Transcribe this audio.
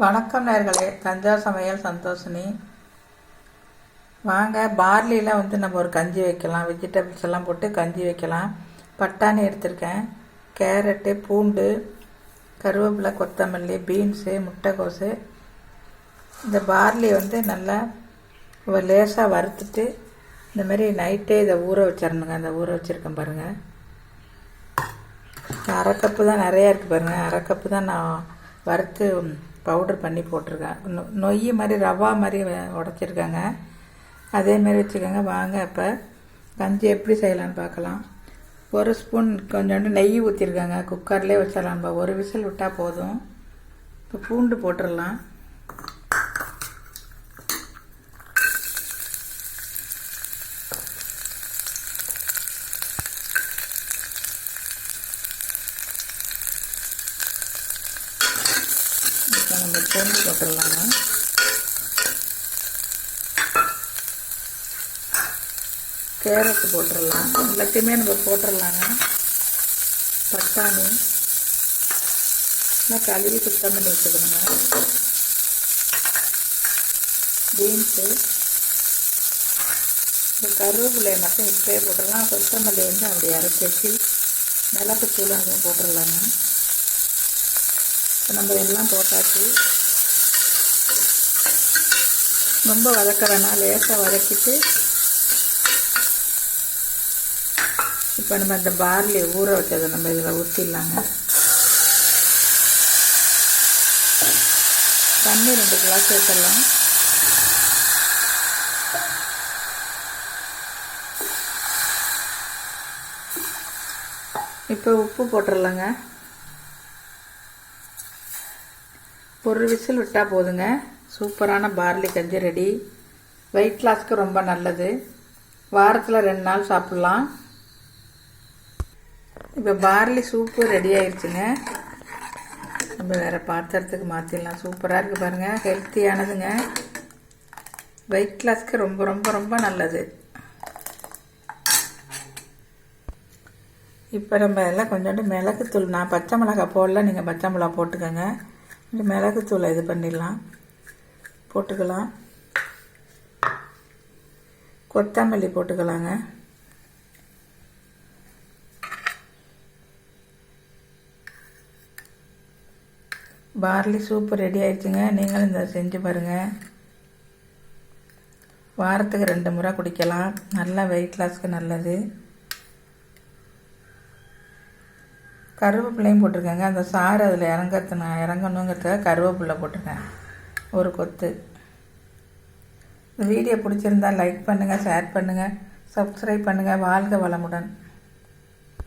வணக்கம் நேர்களே, தஞ்சா சமையல் சந்தோஷினி. வாங்க, பார்லியில் நம்ம ஒரு கஞ்சி வைக்கலாம். வெஜிடபிள்ஸ் எல்லாம் போட்டு கஞ்சி வைக்கலாம். பட்டாணி எடுத்திருக்கேன், கேரட்டு, பூண்டு, கருவேப்பிலை, கொத்தமல்லி, பீன்ஸு, முட்டைக்கோஸு. இந்த பார்லி நல்லா லேசாக வறுத்துட்டு இந்தமாரி நைட்டே இதை ஊற வச்சிடணுங்க. அந்த ஊற வச்சுருக்கேன் பாருங்கள். அரை கப்பு தான், நிறையா இருக்குது பாருங்கள். அரை கப்பு தான் நான் வறுத்து பவுடர் பண்ணி போட்டிருக்கேன். நொய் மாதிரி ரவா மாதிரி உடச்சிருக்காங்க. அதேமாரி வச்சுக்கோங்க. வாங்க, இப்போ கஞ்சி எப்படி செய்யலான்னு பார்க்கலாம். ஒரு ஸ்பூன் கொஞ்சோண்டு நெய் ஊற்றிருக்காங்க. குக்கர்லேயே வச்சிடலாம். ஒரு விசில் விட்டால் போதும். இப்போ பூண்டு போட்டுடலாம். நம்ம பூண்டு போட்டுடலாங்க. கேரட்டு போட்டுடலாம். எல்லாத்தையுமே நம்ம போட்டுடலாங்க. பட்டாணி கழுவி சுத்தம் பண்ணி வச்சுக்கணுங்க. பீன்ஸு, இந்த கருவேப்பிலையை மட்டும் இப்போயே போட்டுடலாம். கொத்தமல்லி அப்படி அரைச்சி வச்சு மிளகுத்தூள் அதுவும் போட்டுடலாங்க. இப்போ நம்ம எல்லாம் போட்டாச்சு. ரொம்ப வதக்க வேணாம், லேசாக வதக்கிட்டு இப்போ நம்ம இந்த பார்லி ஊற வச்சதை நம்ம இதில் ஊற்றிடலாங்க. தண்ணி 2 கிளாஸ் சேர்த்துடலாம். இப்போ உப்பு போட்டுடலாங்க. ஒரு விசில் விட்டால் போதுங்க. சூப்பரான பார்லி கஞ்சி ரெடி. வெயிட் லாஸ்க்கு ரொம்ப நல்லது. வாரத்தில் 2 நாள் சாப்பிட்லாம். இப்போ பார்லி சூப்பு ரெடி ஆயிடுச்சுங்க. நம்ம வேறு பாத்திரத்துக்கு மாற்றிடலாம். சூப்பராக இருக்குது பாருங்கள். ஹெல்த்தியானதுங்க. வெயிட் லாஸ்க்கு ரொம்ப ரொம்ப ரொம்ப நல்லது. இப்போ நம்ம எல்லாம் கொஞ்சோண்டு மிளகுத்தூள், நான் பச்சை மிளகாய் போடல, நீங்கள் பச்சை மிளகா போட்டுக்கோங்க. மிளகுத்தூளை இது பண்ணிடலாம், போட்டுக்கலாம். கொத்தமல்லி போட்டுக்கலாங்க. பார்லி சூப்பு ரெடி ஆயிடுச்சுங்க. நீங்களும் இந்த செஞ்சு பாருங்கள். வாரத்துக்கு 2 முறை குடிக்கலாம். நல்லா வெயிட் லாஸ்க்கு நல்லது. கருவேப்பிலையும் போட்டிருக்கேங்க. அந்த சாறு அதில் இறங்கணுங்கிறதுக்காக கருவேப்பிலை போட்டிருக்கேன், ஒரு கொத்து. இந்த வீடியோ பிடிச்சிருந்தால் லைக் பண்ணுங்கள், ஷேர் பண்ணுங்கள், சப்ஸ்கிரைப் பண்ணுங்கள். வாழ்க வளமுடன்.